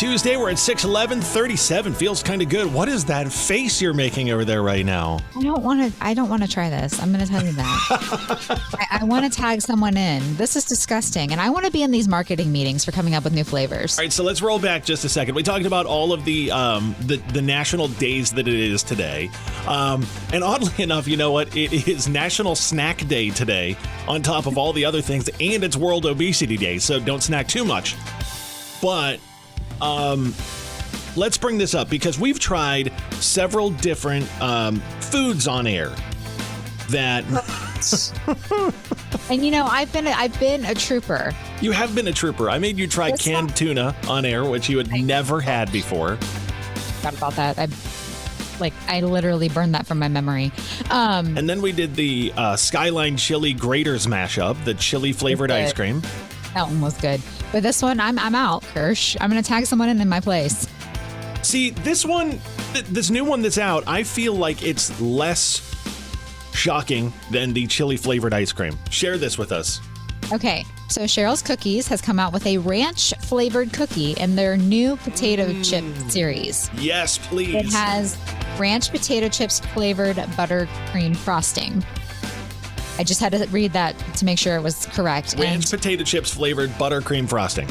Tuesday, we're at 6:11, 37. Feels kind of good. What is that face you're making over there right now? I don't want to try this. I'm going to tell you that. I want to tag someone in. This is disgusting. And I want to be in these marketing meetings for coming up with new flavors. All right, so let's roll back just a second. We talked about all of the national days that it is today. And oddly enough, you know what? It is National Snack Day today on top of all the other things. And it's World Obesity Day, so don't snack too much. But let's bring this up because we've tried several different foods on air that and you know I've been a trooper. You have been a trooper. I made you try canned tuna on air, which you had never had before. Forgot about that. I literally burned that from my memory. And then we did the Skyline Chili Graters mashup, the chili flavored ice cream. That one was good. But this one, I'm out, Kirsch. I'm going to tag someone in my place. See, this one, this new one that's out, I feel like it's less shocking than the chili flavored ice cream. Share this with us. Okay, so Cheryl's Cookies has come out with a ranch flavored cookie in their new potato chip series. Yes, please. It has ranch potato chips flavored buttercream frosting. I just had to read that to make sure it was correct. Ranch potato chips flavored buttercream frosting.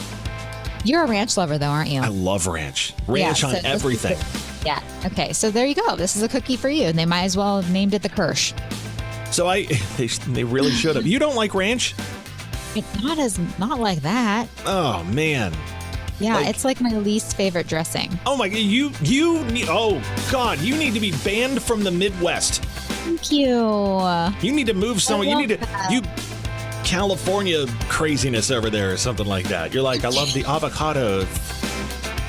You're a ranch lover, though, aren't you? I love ranch. Ranch on everything. Yeah. Okay. So there you go. This is a cookie for you. And they might as well have named it the Kirsch. So they really should have. You don't like ranch? Not like that. Oh, man. Yeah, it's like my least favorite dressing. Oh, my God. You need to be banned from the Midwest. Thank you. You need to move somewhere. You California craziness over there or something like that. You're like, I love the avocado.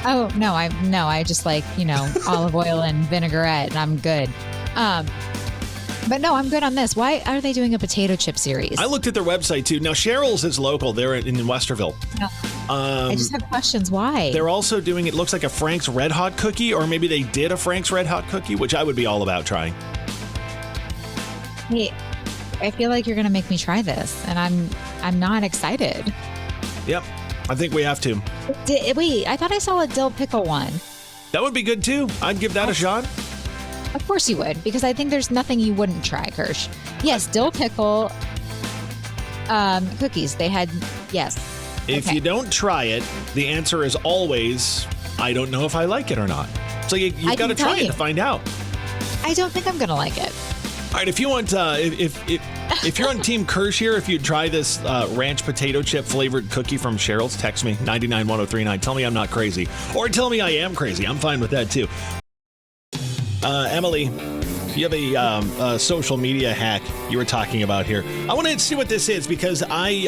Oh, no, I just like, olive oil and vinaigrette and I'm good. But no, I'm good on this. Why are they doing a potato chip series? I looked at their website too. Now, Cheryl's is local. They're in Westerville. No. I just have questions. Why? They're also doing, it looks like a Frank's Red Hot cookie, or maybe they did a Frank's Red Hot cookie, which I would be all about trying. Hey, I feel like you're going to make me try this, and I'm not excited. Yep, I think we have to. Wait, I thought I saw a dill pickle one. That would be good too. I'd give that a shot. Of course you would, because I think there's nothing you wouldn't try, Kirsch. Yes, dill pickle cookies. They had, yes. If you don't try it, the answer is always, I don't know if I like it or not. So you've got to try it to find out. I don't think I'm going to like it. All right, if you want, if you're on Team Kirsch here, if you try this ranch potato chip flavored cookie from Cheryl's, text me 99103.9. Tell me I'm not crazy, or tell me I am crazy. I'm fine with that too. Emily, you have a social media hack you were talking about here. I want to see what this is because I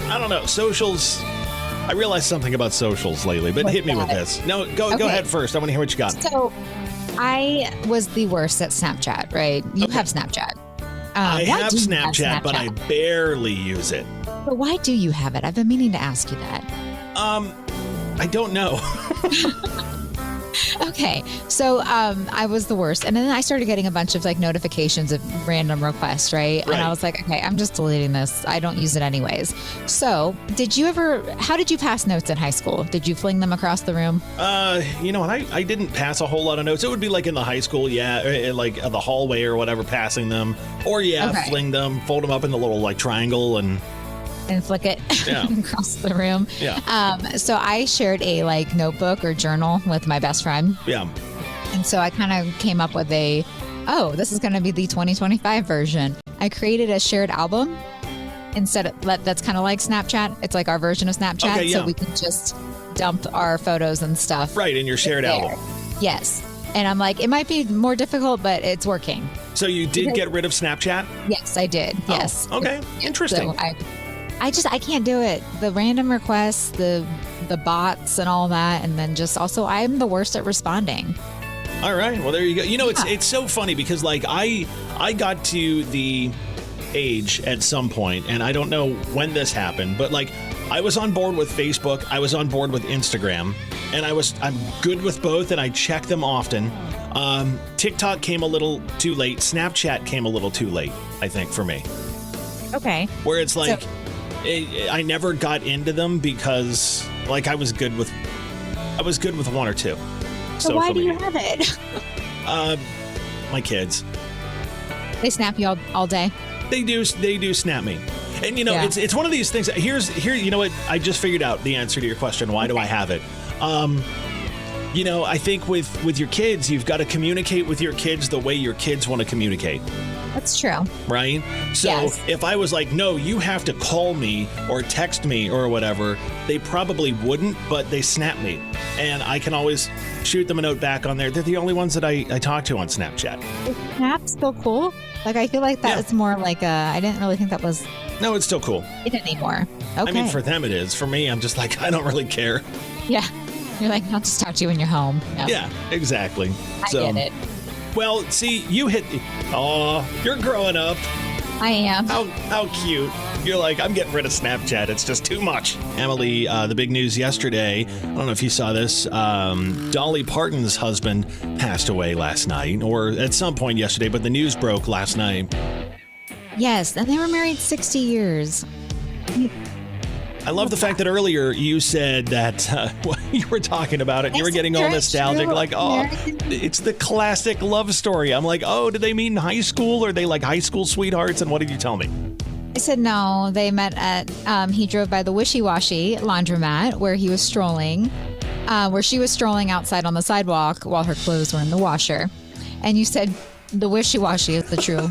don't know, socials. I realized something about socials lately, but hit me with this. No, go ahead first. I want to hear what you got. So I was the worst at Snapchat, right? You have Snapchat. I have Snapchat, but I barely use it. But why do you have it? I've been meaning to ask you that. I don't know. Okay, so I was the worst. And then I started getting a bunch of notifications of random requests, right? And I was like, okay, I'm just deleting this. I don't use it anyways. So how did you pass notes in high school? Did you fling them across the room? You know what? I didn't pass a whole lot of notes. It would be like in the high school, like the hallway or whatever, passing them. Or fling them, fold them up in the little triangle and flick it across the room. Yeah. So I shared a notebook or journal with my best friend. Yeah. And so I kind of came up with this is going to be the 2025 version. I created a shared album instead of that's kind of like Snapchat. It's like our version of Snapchat. Okay, yeah. So we can just dump our photos and stuff. Right. In your shared album. Yes. And I'm like, it might be more difficult, but it's working. So you did get rid of Snapchat? Yes, I did. Yes. Okay. Interesting. So I can't do it. The random requests, the bots and all that. And then just also I'm the worst at responding. All right. Well, there you go. It's so funny because I got to the age at some point, and I don't know when this happened, but I was on board with Facebook. I was on board with Instagram, and I'm good with both, and I check them often. TikTok came a little too late. Snapchat came a little too late, I think, for me. Okay. Where it's I never got into them because I was good with I was good with one or two. So why do you have it? My kids. They snap you all day. They do snap me. And it's one of these things. Here, you know what? I just figured out the answer to your question. Why do I have it? I think with your kids, you've got to communicate with your kids the way your kids want to communicate. That's true. Right? So if I was like, no, you have to call me or text me or whatever, they probably wouldn't, but they snap me. And I can always shoot them a note back on there. They're the only ones that I talk to on Snapchat. Is Snap still cool? Like, I feel like that is more like I didn't really think that was... No, it's still cool. It anymore. Okay. I mean, for them it is. For me, I'm just like, I don't really care. Yeah. You're like, I'll just talk to you when you're home. No. Yeah, exactly. I get it. Well, see, you hit... Oh, you're growing up. I am. How cute. You're like, I'm getting rid of Snapchat. It's just too much. Emily, the big news yesterday, I don't know if you saw this, Dolly Parton's husband passed away last night, or at some point yesterday, but the news broke last night. Yes, and they were married 60 years. I love the fact that earlier you said that you were talking about it and you were getting all nostalgic, like, oh, it's the classic love story. I'm like, oh, did they meet in high school? Or are they like high school sweethearts? And what did you tell me? I said no. They met at, he drove by the Wishy Washy laundromat where he was strolling, where she was strolling outside on the sidewalk while her clothes were in the washer. And you said the Wishy Washy is the true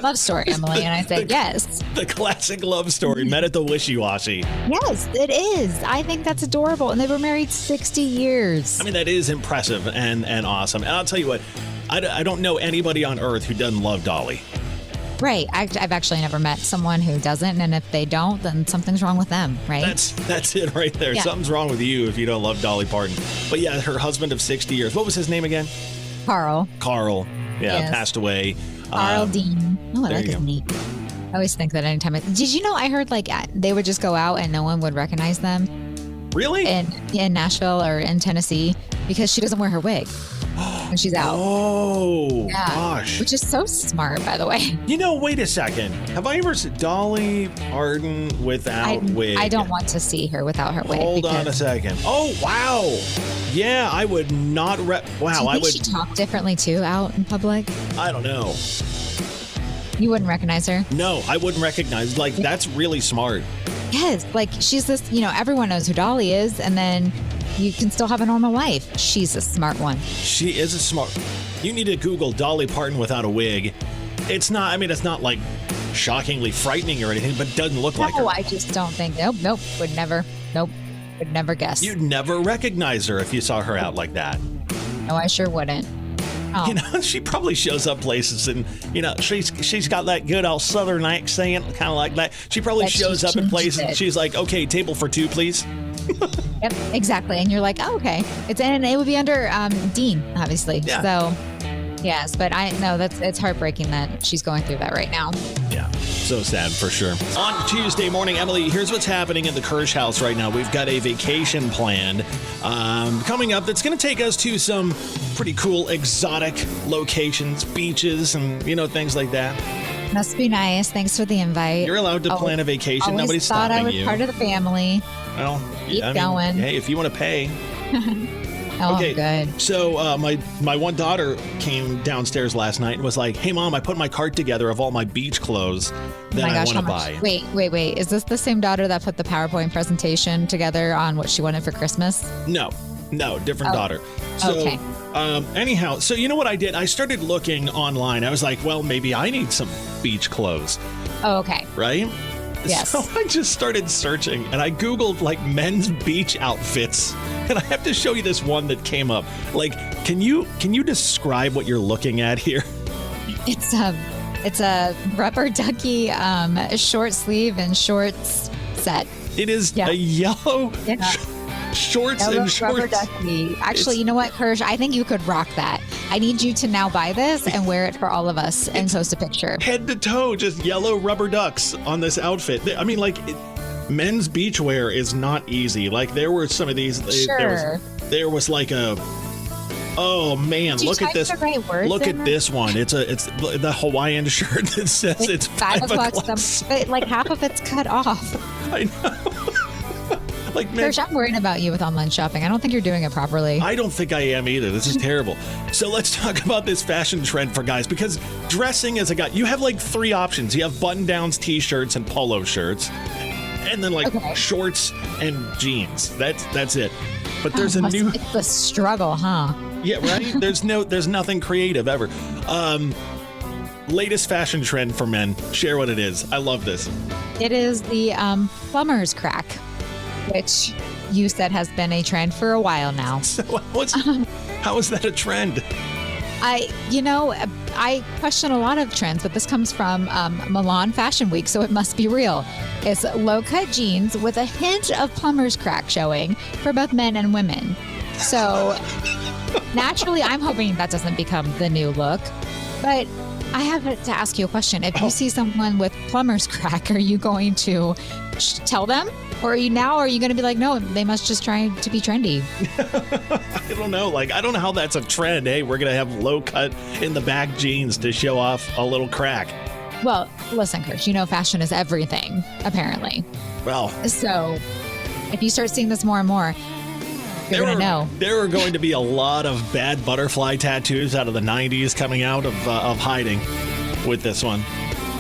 love story, Emily. And I said, yes. The classic love story, met at the Wishy Washy. Yes, it is. I think that's adorable. And they were married 60 years. I mean, that is impressive and awesome. And I'll tell you what, I don't know anybody on earth who doesn't love Dolly. Right. I've actually never met someone who doesn't. And if they don't, then something's wrong with them, right? That's it right there. Yeah. Something's wrong with you if you don't love Dolly Parton. But yeah, her husband of 60 years. What was his name again? Carl. Yeah, yes. Passed away. Carl Dean. Oh, I like his name. I always think that anytime. Did you know I heard like they would just go out and no one would recognize them? Really? In Nashville or in Tennessee because she doesn't wear her wig when she's out. Oh, yeah. Gosh. Which is so smart, by the way. Wait a second. Have I ever seen Dolly Parton without wig? I don't want to see her without her wig. Hold on a second. Oh, wow. Yeah, I would not... Wow, Do you think she talk differently, too, out in public? I don't know. You wouldn't recognize her? No, I wouldn't recognize. Like, that's really smart. Yes, like, she's this... everyone knows who Dolly is, and then... You can still have a normal life. She's a smart one. She is a smart. You need to Google Dolly Parton without a wig. It's not like shockingly frightening or anything, but doesn't look like her. No, I just don't think. Nope. Would never guess. You'd never recognize her if you saw her out like that. No, I sure wouldn't. Oh. She probably shows up places and, she's got that good old Southern accent, kind of like that. She probably shows up in places and she's like, okay, table for two, please. Yep, exactly. And you're like, oh, okay. And it would be under Dean, obviously. Yeah. So, yes, but it's heartbreaking that she's going through that right now. Yeah, so sad for sure. On Tuesday morning, Emily, here's what's happening in the Kirsch house right now. We've got a vacation planned coming up that's going to take us to some pretty cool exotic locations, beaches, and, things like that. Must be nice. Thanks for the invite. You're allowed to plan a vacation. Nobody's thought stopping I was you. part of the family. Well, keep going. Hey, if you want to pay. Okay, good. So my one daughter came downstairs last night and was like, hey, Mom, I put my cart together of all my beach clothes that I want to buy. Wait. Is this the same daughter that put the PowerPoint presentation together on what she wanted for Christmas? No, different daughter. So, okay. Anyhow, so you know what I did? I started looking online. I was like, well, maybe I need some beach clothes. Oh, okay. Right? Yes. So I just started searching and I Googled like men's beach outfits. And I have to show you this one that came up. Like, can you describe what you're looking at here? It's a rubber ducky short sleeve and shorts set. It is a yellow shorts and shorts. Rubber ducky. Actually, you know what, Kirsch? I think you could rock that. I need you to now buy this and wear it for all of us and post a picture. Head to toe, just yellow rubber ducks on this outfit. I mean, like, men's beachwear is not easy. Like, there were some of these. Sure. There was like a. Oh man! Look at this! Look at this one. It's the Hawaiian shirt that says it's $5. But like half of it's cut off. I know. Like, man, Kirsch, I'm worried about you with online shopping. I don't think you're doing it properly. I don't think I am either. This is terrible. So let's talk about this fashion trend for guys, because dressing as a guy, you have like 3 options. You have button-downs, t-shirts, and polo shirts, and then like shorts and jeans. That's it. But there's It's the struggle, huh? Yeah, right? There's nothing creative ever. Latest fashion trend for men. Share what it is. I love this. It is the plumber's crack, which you said has been a trend for a while now. So how is that a trend? I question a lot of trends, but this comes from Milan Fashion Week, so it must be real. It's low-cut jeans with a hint of plumber's crack showing for both men and women. So naturally, I'm hoping that doesn't become the new look. But I have to ask you a question. If you see someone with plumber's crack, are you going to tell them? Or are you going to be like, no, they must just try to be trendy? I don't know. Like, I don't know how that's a trend. Hey, we're going to have low cut in the back jeans to show off a little crack. Well, listen, Kirsch, fashion is everything, apparently. Well. So if you start seeing this more and more, you're going to know. There are going to be a lot of bad butterfly tattoos out of the 90s coming out of hiding with this one.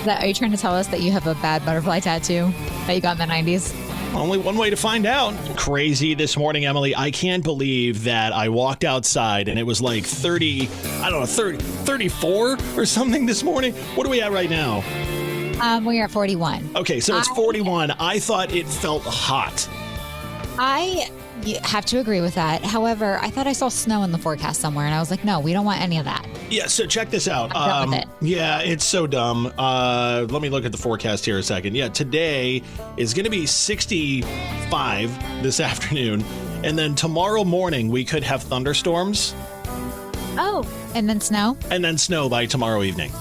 Are you trying to tell us that you have a bad butterfly tattoo that you got in the 90s? Only one way to find out. Crazy this morning, Emily. I can't believe that I walked outside and it was like 34 or something this morning. What are we at right now? We're at 41. Okay, so it's 41. I thought it felt hot. I have to agree with that. However, I thought I saw snow in the forecast somewhere, and I was like, no, we don't want any of that. Yeah, so check this out. I'm done with it. Yeah, it's so dumb. Let me look at the forecast here a second. Yeah, today is going to be 65 this afternoon, and then tomorrow morning we could have thunderstorms. Oh, and then snow? And then snow by tomorrow evening.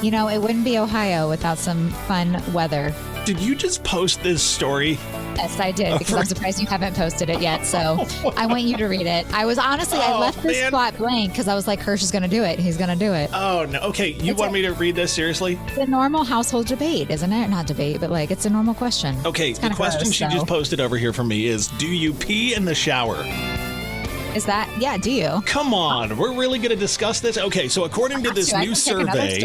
It wouldn't be Ohio without some fun weather. Did you just post this story? Yes, I did, because I'm surprised you haven't posted it yet. So I want you to read it. I was honestly, I left this spot blank because I was like, Hirsch is going to do it. He's going to do it. Oh, no. Okay. You want me to read this seriously? It's a normal household debate, isn't it? Not debate, but like it's a normal question. Okay. The question she just posted over here for me is, do you pee in the shower? Is that, yeah, do you? Come on, we're really going to discuss this? Okay, so according to this new survey,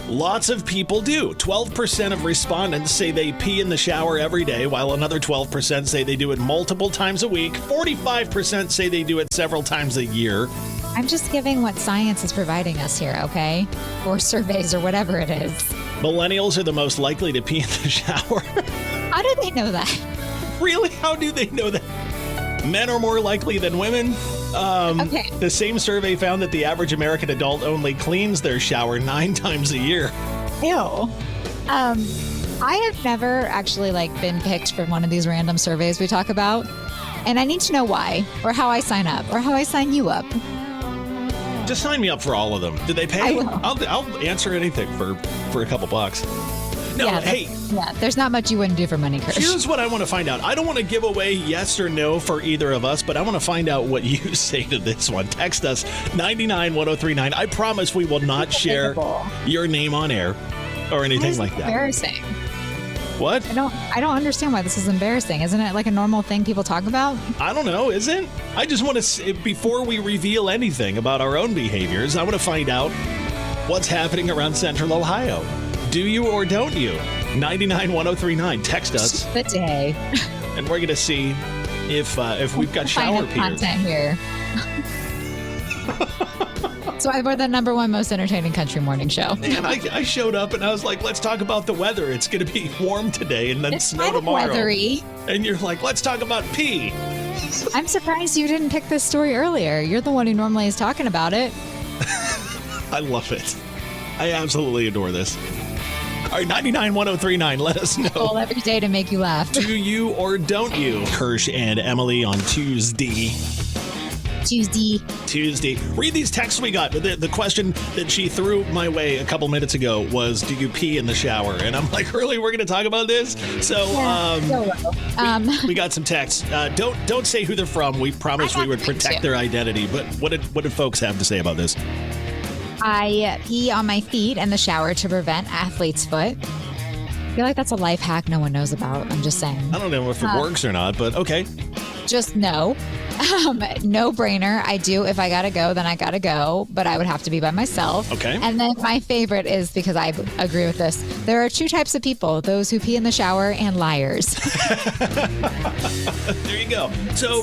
lots of people do. 12% of respondents say they pee in the shower every day, while another 12% say they do it multiple times a week. 45% say they do it several times a year. I'm just giving what science is providing us here, okay? Or surveys or whatever it is. Millennials are the most likely to pee in the shower. How do they know that? Really? How do they know that? Men are more likely than women. Okay. The same survey found that the average American adult only cleans their shower 9 times a year. Ew. I have never actually been picked for one of these random surveys we talk about, and I need to know why, or how I sign up, or how I sign you up. Just sign me up for all of them. Did they pay? I'll answer anything for a couple bucks. No, yeah, there's not much you wouldn't do for money, Kirsch. Here's what I want to find out. I don't want to give away yes or no for either of us, but I want to find out what you say to this one. Text us 991039. I promise we will not share your name on air or anything like that. Embarrassing. What? I don't understand why this is embarrassing. Isn't it like a normal thing people talk about? I don't know, isn't? I just want to, before we reveal anything about our own behaviors, I want to find out what's happening around Central Ohio. Do you or don't you? 991039. Text us. The day. And we're going to see if we've got shower peers. Content here. So we're the #1 most entertaining country morning show. And I showed up and I was like, let's talk about the weather. It's going to be warm today and then snow tomorrow. It's weathery. And you're like, let's talk about pee. I'm surprised you didn't pick this story earlier. You're the one who normally is talking about it. I love it. I absolutely adore this. All right, 991039, let us know. All every day to make you laugh. Do you or don't you? Kirsch and Emily on Tuesday. Read these texts we got. The question that she threw my way a couple minutes ago was, do you pee in the shower? And I'm like, really? We're going to talk about this? So, we got some texts. Don't say who they're from. We promised we would protect their identity. But what did folks have to say about this? I pee on my feet in the shower to prevent athlete's foot. feel like that's a life hack no one knows about. I'm just saying. I don't know if it works or not, but okay. Just no. No brainer. I do. If I gotta go, then I gotta go, but I would have to be by myself. Okay. And then my favorite is, because I agree with this, there are two types of people: those who pee in the shower and liars. There you go. So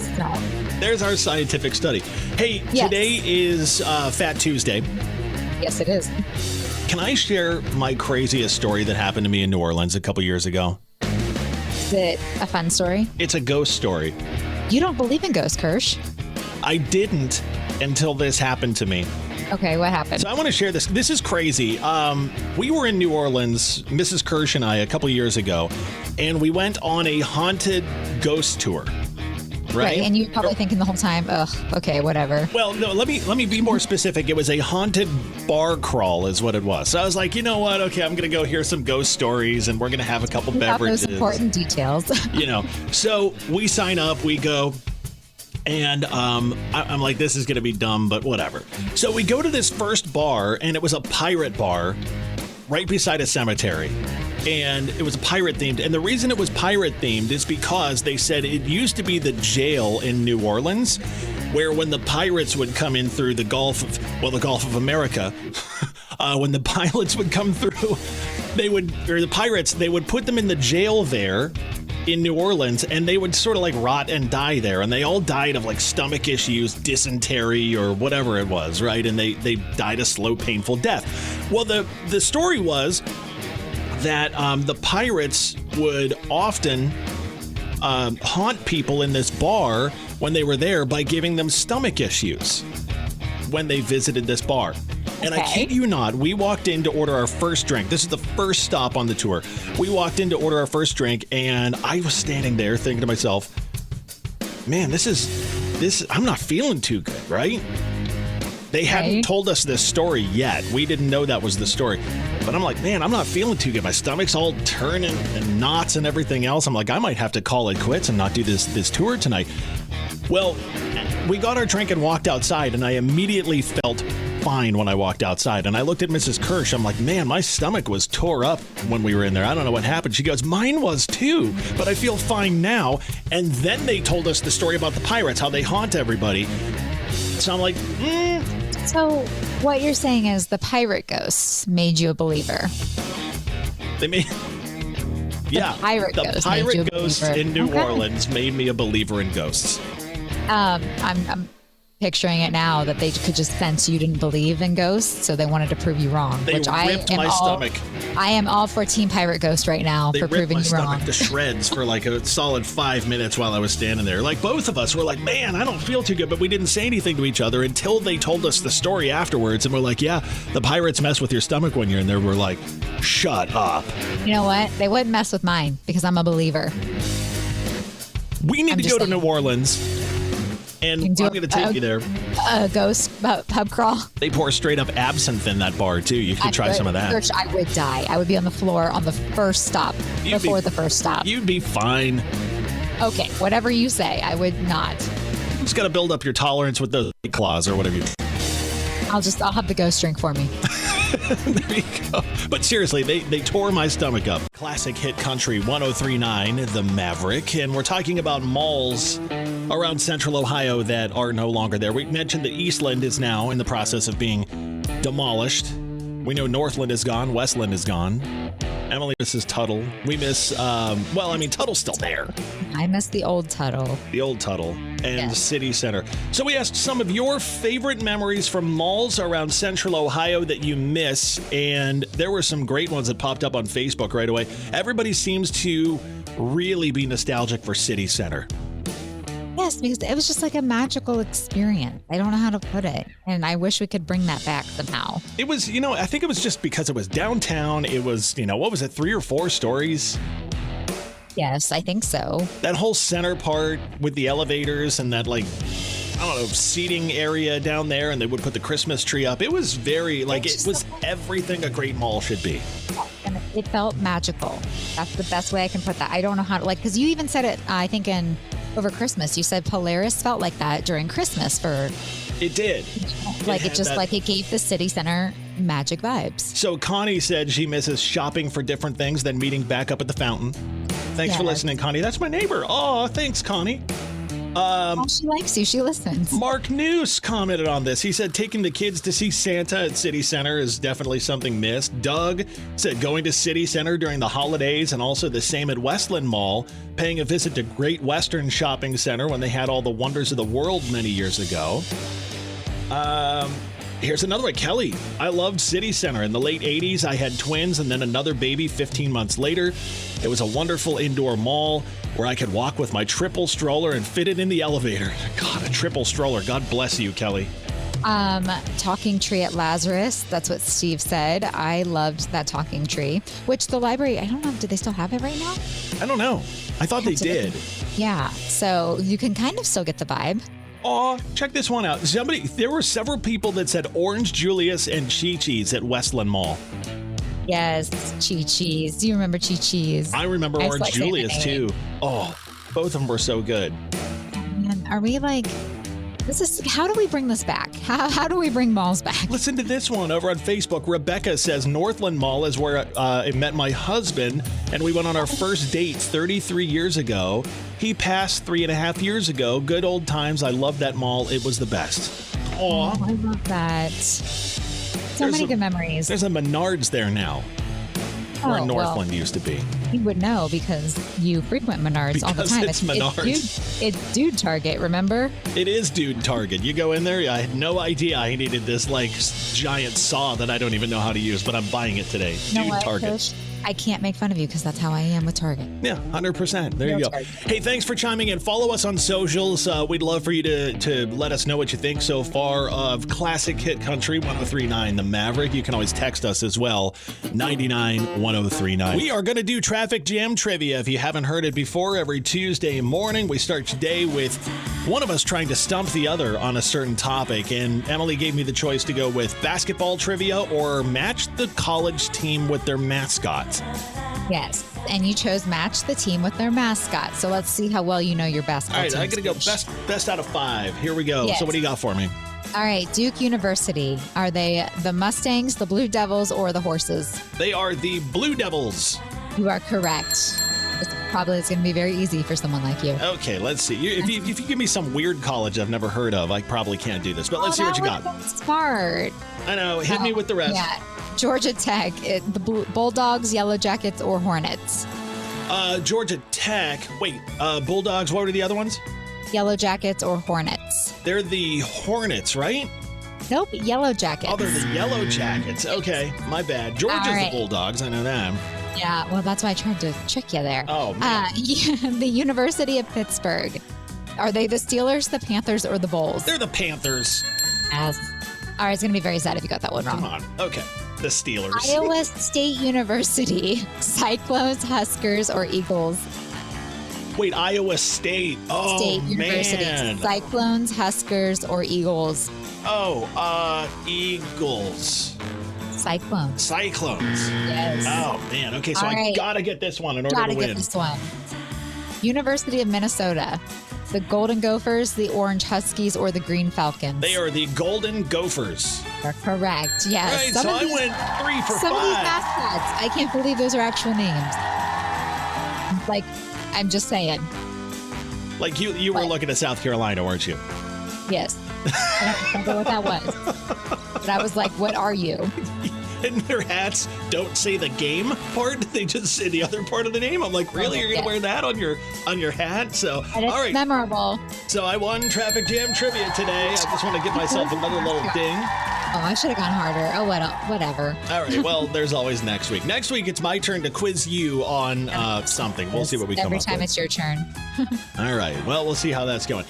there's our scientific study. Hey, today is Fat Tuesday. Yes, it is. Can I share my craziest story that happened to me in New Orleans a couple years ago? Is it a fun story? It's a ghost story. You don't believe in ghosts, Kirsch. I didn't until this happened to me. Okay, what happened? So I want to share this. This is crazy. We were in New Orleans, Mrs. Kirsch and I, a couple years ago, and we went on a haunted ghost tour. Right? And you're probably thinking the whole time, ugh, okay, whatever. Well, no, let me be more specific. It was a haunted bar crawl is what it was. So I was like, you know what? Okay, I'm going to go hear some ghost stories, and we're going to have a couple beverages. Those important details. So we sign up, we go, and I'm like, this is going to be dumb, but whatever. So we go to this first bar, and it was a pirate bar right beside a cemetery. And it was pirate themed. And the reason it was pirate themed is because they said it used to be the jail in New Orleans, where when the pirates would come in through the Gulf of America, when the pilots would come through, they would put them in the jail there in New Orleans, and they would sort of like rot and die there. And they all died of like stomach issues, dysentery, or whatever it was, right? And they died a slow, painful death. Well, the story was that the pirates would often haunt people in this bar when they were there by giving them stomach issues when they visited this bar. And I kid you not, we walked in to order our first drink. This is the first stop on the tour. We walked in to order our first drink, and I was standing there thinking to myself, man, I'm not feeling too good, right? They hadn't told us this story yet. We didn't know that was the story. But I'm like, man, I'm not feeling too good. My stomach's all turning and knots and everything else. I'm like, I might have to call it quits and not do this tour tonight. Well, we got our drink and walked outside, and I immediately felt fine when I walked outside. And I looked at Mrs. Kirsch. I'm like, man, my stomach was tore up when we were in there. I don't know what happened. She goes, mine was too, but I feel fine now. And then they told us the story about the pirates, how they haunt everybody. So I'm like, So what you're saying is the pirate ghosts made you a believer. They made... Yeah, the pirate ghosts in New Orleans made me a believer in ghosts. I'm picturing it now that they could just sense you didn't believe in ghosts, so they wanted to prove you wrong. They ripped my stomach. I am all for Team Pirate Ghost right now for proving you wrong. They ripped my stomach to shreds for like a solid 5 minutes while I was standing there. Like both of us were like, man, I don't feel too good, but we didn't say anything to each other until they told us the story afterwards. And we're like, yeah, the pirates mess with your stomach when you're in there. We're like, shut up. You know what? They wouldn't mess with mine because I'm a believer. We need to go to New Orleans. And I'm going to take you there. A ghost pub crawl. They pour straight up absinthe in that bar, too. You could try some of that. Church, I would die. I would be on the floor on the first stop, the first stop. You'd be fine. Okay, whatever you say, I would not. You just got to build up your tolerance with those claws or whatever you do. I'll have the ghost drink for me. There you go. But seriously, they tore my stomach up. Classic hit country 103.9, The Maverick. And we're talking about malls around central Ohio that are no longer there. We mentioned that Eastland is now in the process of being demolished. We know Northland is gone. Westland is gone. Emily misses Tuttle. We miss, Tuttle's still there. I miss the old Tuttle. The old Tuttle and City Center. So we asked some of your favorite memories from malls around central Ohio that you miss, and there were some great ones that popped up on Facebook right away. Everybody seems to really be nostalgic for City Center. Yes, because it was just like a magical experience. I don't know how to put it. And I wish we could bring that back somehow. It was, I think it was just because it was downtown. It was, what was it, 3 or 4 stories? Yes, I think so. That whole center part with the elevators and that, seating area down there, and they would put the Christmas tree up. It was very, it was everything a great mall should be. And it felt magical. That's the best way I can put that. I don't know how to, because you even said it, I think over Christmas, you said Polaris felt like that during Christmas for... It did. It gave the city center magic vibes. So Connie said she misses shopping for different things than meeting back up at the fountain. Thanks for listening, Connie. That's my neighbor. Oh, thanks, Connie. She likes you. She listens. Mark Noose commented on this. He said taking the kids to see Santa at City Center is definitely something missed. Doug said going to City Center during the holidays, and also the same at Westland Mall, paying a visit to Great Western Shopping Center when they had all the wonders of the world many years ago. Here's another one. Kelly, I loved City Center. In the late 80s, I had twins and then another baby 15 months later. It was a wonderful indoor mall where I could walk with my triple stroller and fit it in the elevator. God, a triple stroller. God bless you, Kelly. Talking tree at Lazarus. That's what Steve said. I loved that talking tree, which the library, I don't know, do they still have it right now? I don't know. I thought they did. Yeah. So you can kind of still get the vibe. Oh, check this one out. There were several people that said Orange Julius and Chi-Chi's at Westland Mall. Yes, Chi-Chi's. Do you remember Chi-Chi's? I remember Orange Julius too. Oh, both of them were so good. Man, are we like, how do we bring this back? How do we bring malls back? Listen to this one over on Facebook. Rebecca says Northland Mall is where I met my husband, and we went on our first date 33 years ago. He passed 3.5 years ago. Good old times. I loved that mall. It was the best. Oh, I love that. So many good memories. There's a Menards there now, where Northland used to be. You would know because you frequent Menards all the time. It's Menards. It's Dude Target, remember? It is Dude Target. You go in there, I had no idea I needed this like giant saw that I don't even know how to use, but I'm buying it today. Dude Target. Coach? I can't make fun of you because that's how I am with Target. Yeah, 100%. There you go. Target. Hey, thanks for chiming in. Follow us on socials. We'd love for you to let us know what you think so far of Classic Hit Country 1039 The Maverick. You can always text us as well, 991039. We are going to do Traffic Jam Trivia. If you haven't heard it before, every Tuesday morning, we start today with one of us trying to stump the other on a certain topic. And Emily gave me the choice to go with basketball trivia or match the college team with their mascot. Yes, and you chose match the team with their mascot. So let's see how well you know your basketball team. All right, I'm going to go best out of 5. Here we go. Yes. So what do you got for me? All right, Duke University. Are they the Mustangs, the Blue Devils, or the Horses? They are the Blue Devils. You are correct. It's going to be very easy for someone like you. Okay, let's see. If you give me some weird college I've never heard of, I probably can't do this. But let's see what you got. Smart. I know. Hit me with the rest. Yeah. Georgia Tech, the Bulldogs, Yellow Jackets, or Hornets? Georgia Tech. Wait, Bulldogs. What were the other ones? Yellow Jackets or Hornets? They're the Hornets, right? Nope, Yellow Jackets. Oh, they're the Yellow Jackets. Okay, my bad. Georgia's the Bulldogs. I know that. Yeah, well, that's why I tried to trick you there. Oh, man. The University of Pittsburgh. Are they the Steelers, the Panthers, or the Bulls? They're the Panthers. Yes. All right, it's going to be very sad if you got that one wrong. Come on. Okay. The Steelers. Iowa State University. Cyclones, Huskers, or Eagles? Wait, Iowa State. Oh, State University. Man. Cyclones, Huskers, or Eagles? Oh, Eagles. Cyclones. Yes. Oh, man. Okay, so I got to get this one in order to win. Got to get this one. University of Minnesota. The Golden Gophers, the Orange Huskies, or the Green Falcons? They are the Golden Gophers. You're correct. Yes. Right, so I went 3 for 5. Some of these mascots, I can't believe those are actual names. Like, I'm just saying. Like you were looking at South Carolina, weren't you? Yes. I don't know what that was. But I was like, what are you? And their hats don't say the game part; they just say the other part of the name. I'm like, really? You're gonna wear that on your hat? So, and it's all right, memorable. So I won Traffic Jam Trivia today. I just want to give myself another little ding. Oh, I should have gone harder. Oh, whatever. All right. Well, there's always next week. Next week, it's my turn to quiz you on something. We'll see what we come up with. Every time it's your turn. All right. Well, we'll see how that's going.